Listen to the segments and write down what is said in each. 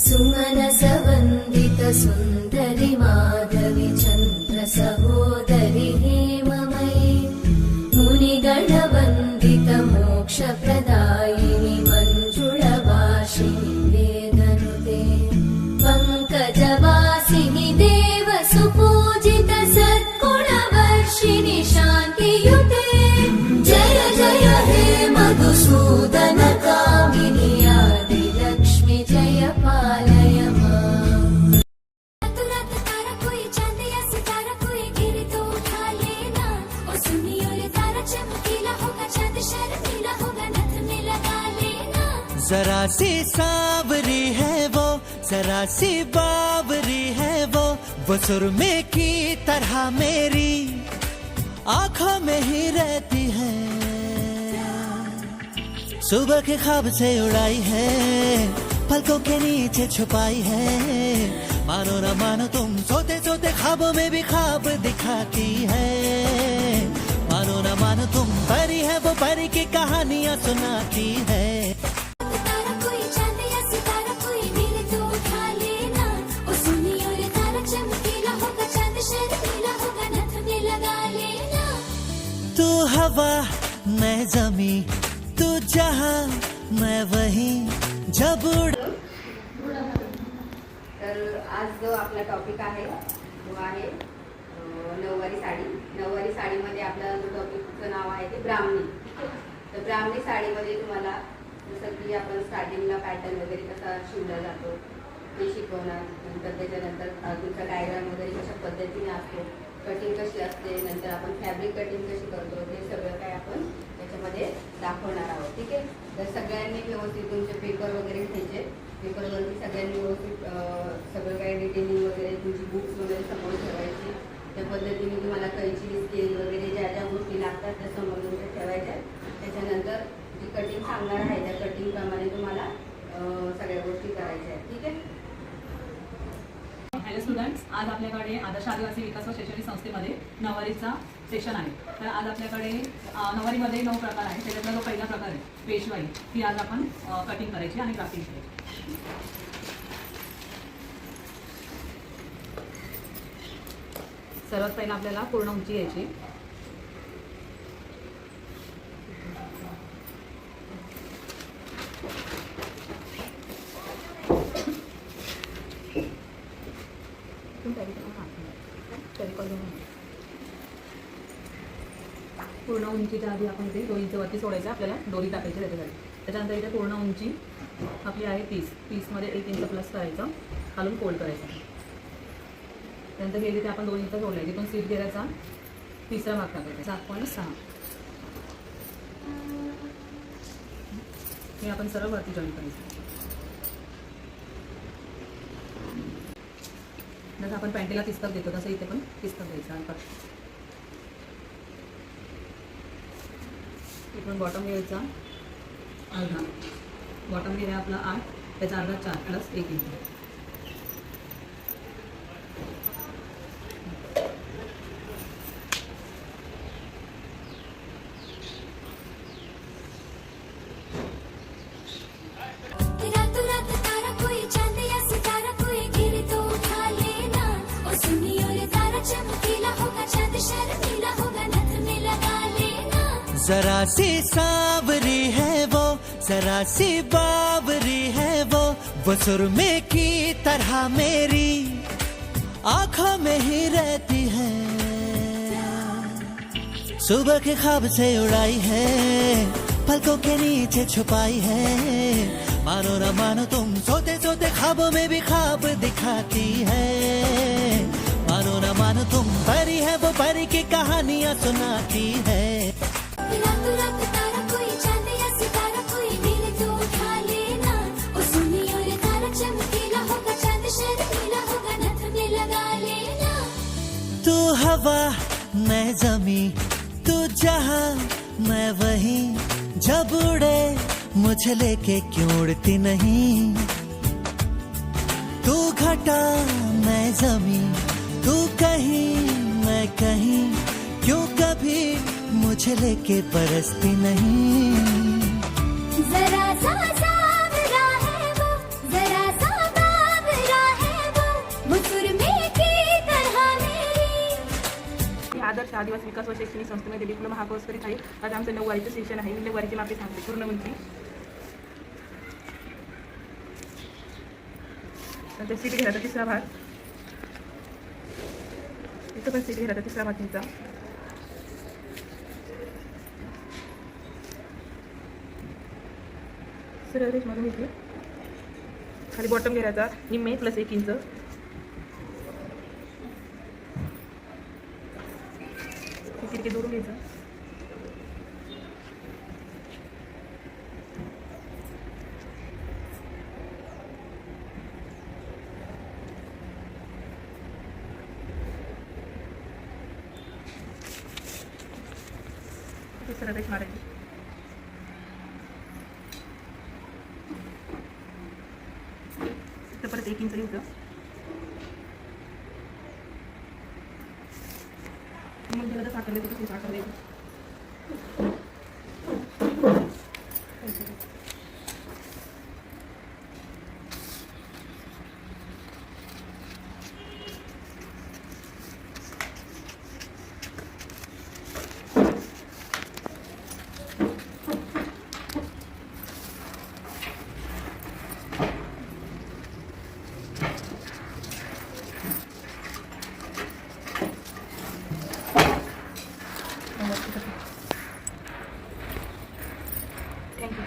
सुमनसवन्दित सुन्दरि माधवि चन्द्र सहोदरि हेममयि मुनिगणवन्दित मोक्षप्रदायिनि मञ्जुळवासिनि वेदनुते पङ्कजवासिनि देव सुपूजित सद्गुणवर्षिणि शान्तियुते जय जय हे मधुसूदन कामिनि आदिलक्ष्मि जय पालय माम्। रात तारा कोई चांद या सितारा कोई गिरे तो उठा लेना और सुनियो ये तारा चमकीला होगा चांद शर्मीला होगा नथ में लगा लेना। जरा सी सांवरी है वो जरा सी बावरी है वो सुरमे की तरह मेरी आँखों में ही रहती है। सुबह के ख्वाब से उड़ाई है पलकों के नीचे छुपाई है। मानो न मानो तुम सोते सोते ख्वाबों में भी ख्वाब दिखाती है। मानो न मानो तुम परी है वो परी की कहानियाँ सुनाती है। तारा कोई चांद या सितारा कोई गिरे तो उठा लेना और सुनियो ये तारा चमकीला होगा चांद शर्मीला होगा नथ में लगा लेना। तू हवा मैं जमी तू जहाँ मैं वहीं जब उड़। तर आज जो आपला टॉपिक आहे तो आहे नऊवारी साडी। नऊवारी साडीमध्ये आपला जो टॉपिकचं नाव आहे ते ब्राह्मणी। तर ब्राह्मणी साडीमध्ये तुम्हाला जसं की आपण स्टार्टिंगला पॅटर्न वगैरे कसा शिवला जातो ते शिकवणार। नंतर त्याच्यानंतर तुमचा डायग्राम वगैरे कशा पद्धतीने असतो, कटिंग कशी असते, नंतर आपण फॅब्रिक कटिंग कशी करतो ते सगळं काय आपण त्याच्यामध्ये दाखवणार आहोत। ठीक आहे, तर सगळ्यांनी व्यवस्थित तुमचे पेपर वगैरे घ्यायचे। पेपरवरती सगळ्यांनी व्यवस्थित सगळं काही डिटेलिंग वगैरे तुमची बुक्स वगैरे समोर ठेवायची। त्या पद्धतीने तुम्हाला कैची स्केल वगैरे ज्या ज्या गोष्टी लागतात त्या समोर तुमच्या ठेवायच्या। त्याच्यानंतर जी कटिंग सांगणार आहे त्या कटिंगप्रमाणे तुम्हाला सगळ्या गोष्टी करायच्या आहेत। ठीक आहे। हॅलो स्टुडंट्स, आज आपल्याकडे आदर्श आदिवासी विकास व शैक्षणिक संस्थेमध्ये नऊवारीचा सेशन आहे। तर आज आपल्याकडे नऊवारीमध्ये 9 प्रकार आहेत। त्याच्यातला जो पहिला प्रकार आहे पेशवाई, ती आज आपण कटिंग करायची आणि ग्राफ्टिंग करायची। सर्वात पहिला आपल्याला पूर्ण उंची घ्यायची। पूर्ण उंचीच्या आधी आपण इथे 2 इंच वरती सोडायचं, आपल्याला दोरी टाकायची त्याच्यासाठी। त्याच्यानंतर इथे पूर्ण उंची आपली आहे 30मध्ये 1 इंच प्लस करायचं, खालून फोल्ड करायचं। त्यानंतर हे इथे आपण 2 इंच सोडले, तिथून स्लिप घेरायचा, तिसरा भाग टाकायचा 7.6। हे आपण सरळ वरती जॉईन करायचं। जसं आपण पॅन्टीला पिस्तक देतो तसं इथे पण पिस्तक द्यायचं। इकडून बॉटम घ्यायचा अर्धा, बॉटम घेऊया आपला 8, त्याचा अर्धा 4 प्लस 1 इंच। जरा सी सांवरी है वो जरा सी बावरी है वो सुरमे की तरह मेरी आँखों में ही रहती है। सुबह के ख्वाब से उड़ाई है पलकों के नीचे छुपाई है। मानो न मानो तुम सोते सोते ख्वाबों में भी ख्वाब दिखाती है। मानो न मानो तुम परी है वो परी की कहानियाँ सुनाती है। रात तारा कोई चांद या सितारा कोई गिरे तो उठा लेना और सुनियो ये तारा चमकीला होगा चांद शर्मीला होगा नथ में लगा लेना। तू हवा मैं जमी तू जहाँ मैं वहीं जब उड़े मुझे लेके क्यों उड़ती नहीं। तू घटा मैं जमी तू कहीं मैं कहीं क्यों कभी मुझे लेके बरसती नहीं। जरा सा सांवरा है वो जरा सा आदिवासी विकास व शैक्षणिक संस्थेमध्ये डिप्लोमा हा कोर्स करीत आहे. आज आमचं 9वारीचं सेशन आहे. मी 9वारीची मापे सांगते पूर्ण उंची, नंतर सीट घेण्याचा तिसरा भाग, इथं पण सीट घेण्याचा तिसरा भाग घ्यायचा. सरळ रेषमधून इथे खाली बॉटम घेण्याचा निम्मे प्लस 1 इंच, तिरके जोडून घ्यायचं. सरळ रेष मारायची. इथं परत 1 इंच घ्यायचं. मग त्याला साखर द्यायचं, तसं साखर द्यायचं. थँक्यू.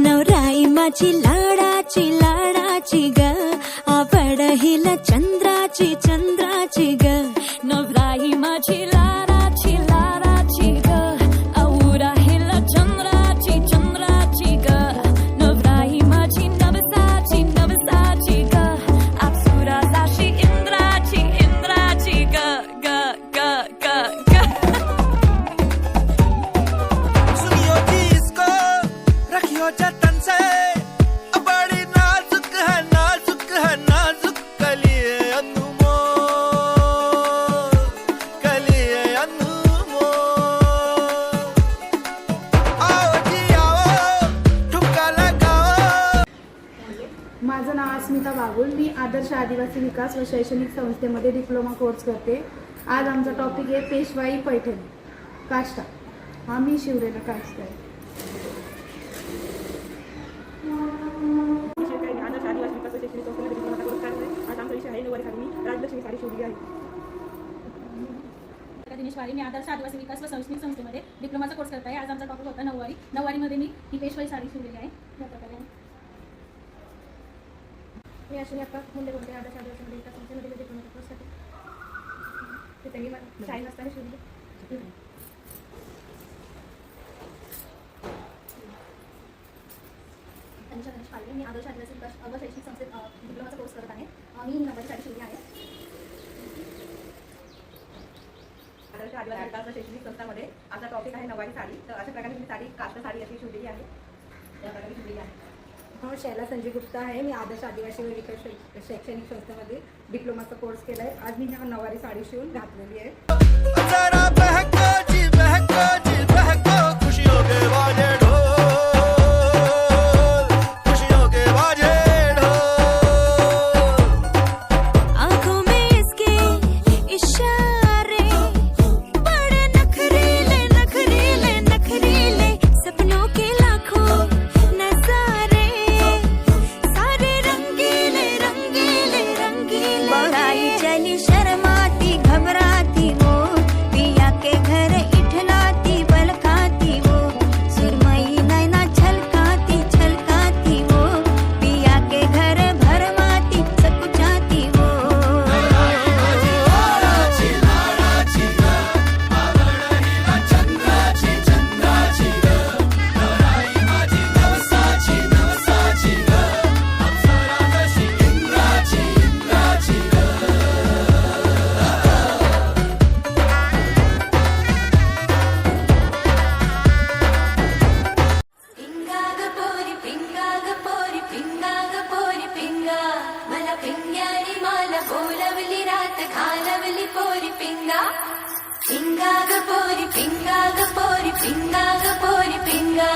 नवराई माझी लाडाची लाडाची ग, आवड हिला चंद्राची चंद्राची ग. नवराई माझी लाडाची लाडाची ग, आवड हिला चंद्राची चंद्राची ग. नवराई माझी नवसाची नवसाची ग, अप्सराची इंद्राची इंद्राची ग ग ग ग ग. सुनियो जी इसको, रखियो जतन से, बड़ी नाजुक है नाजुक कलिए अनमोल, कलिए अनमोल. आओ जी आओ, ठुमका लगाओ. माझं नाव अस्मिता बागुल. मी आदर्श आदिवासी विकास व शैक्षणिक संस्थेमध्ये डिप्लोमा कोर्स करते. आज आमचा टॉपिक आहे पेशवाई पैठणी काष्टा. हा मी शिवरेला काष्टा आहे. विषय काय आदर्श आदिवासी विकास व शैक्षणिक संस्थेमध्ये डिप्लोमाचा कोर्स करत आहे. आज आमचा विषय आहे 9वारी साडी. मी राजलक्ष्मी साडी शिवली आहे. दिनेश वारी. मी आदर्श आदिवासी विकास व शैक्षणिक संस्थेमध्ये डिप्लोमाचा कोर्स करत आहे. आज आमचा टॉपिक होता 9वारी. 9वारीमध्ये मी ही पेशवाई साडी शिवलेली आहे. या प्रकारे मी अश्विनी अप्पा मुंडे बोलते. आदर्श आदिवासी विकास संस्थेमध्ये डिप्लोमाचा कोर्स करते. तिथे मी शाळेत असताना शिवली. तनिषा गणेश पालवे. मी आदर्श आदिवासी विकास व शैक्षणिक संस्थेत डिप्लोमाचा कोर्स करत आहे. मी 9वारी साडी शिवली आहे. आदर्श आदिवासी विकास व शैक्षणिक संस्थामध्ये आमचा टॉपिक आहे 9वारी साडी. तर अशा प्रकारे मी साडी काष्टा साडी अशी शिवलेली आहे. या प्रकारे शिवलेली आहे. शैला संजय गुप्ता आहे. मी आदर्श आदिवासी व विकास शैक्षणिक संस्थेमध्ये डिप्लोमाचा कोर्स केला आहे. आज मी ह्या 9वारी साडी शिवून घातलेली आहे. जरा बहको जी बहको जी बहको, खुशियों के बाजे ढोल, खुशियों के बाजे ढोल. आंखों में इसके इशारे, बड़े नखरीले नखरीले नखरीले, सपनों के लाखों नजारे, सारे रंगीले रंगीले रंगीले. बड़ाई चली शर्माती घबराती वो, पिया के घर इठलाती बलखाती वो, सुरमई नैना छलकाती छलकाती वो, पिया के घर भरमाती सकुचाती वो. पिंगा ग पोरी पिंगा ग पोरी पिंगा, मला पिंग्यानी मला बोलवली रात घालवली पोरी पिंगा. पिंगा ग पोरी पिंगा ग पोरी पिंगा ग पोरी पिंगा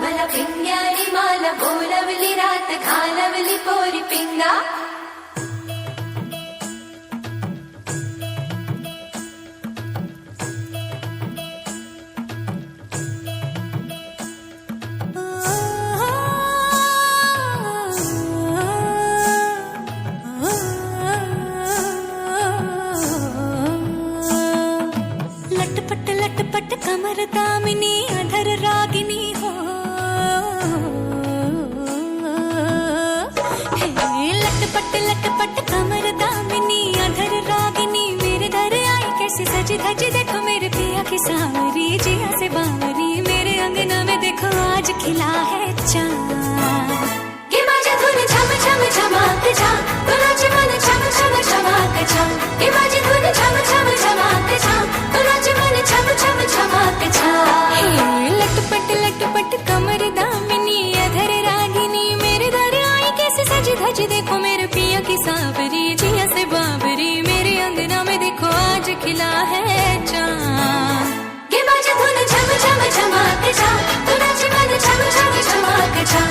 मला पिंग्यानी माला बोलवली रात घालवली पोरी पिंगा लटपट लटपट कमर दामिनी अधर रागिनी हो हे लटपट लटपट कमर दामिनी अधर रागिनी मेरे दर आई कैसे सजी धजी देखो मेरे पिया की सांवरी जिया से बावरी मेरे अंगना में देखो आज खिला है चांद के माझी धुन छम छम छमाक छा तुझे मन छम छम छमाक छा के माझी धुन छम छम छमाक छा तुझे मन छम छम छमाक छा हे लटपट लटपट कमर दामिनी अधर रागिनी मेरे दर आई कैसे सजी धजी देखो मेरे पिया की सांवरी जिया से बाबरी मेरे अंगना में देखो आज खिला है चांद के माझी धुन छम छम छमाक छा तुझे मन छम छम छमाक छा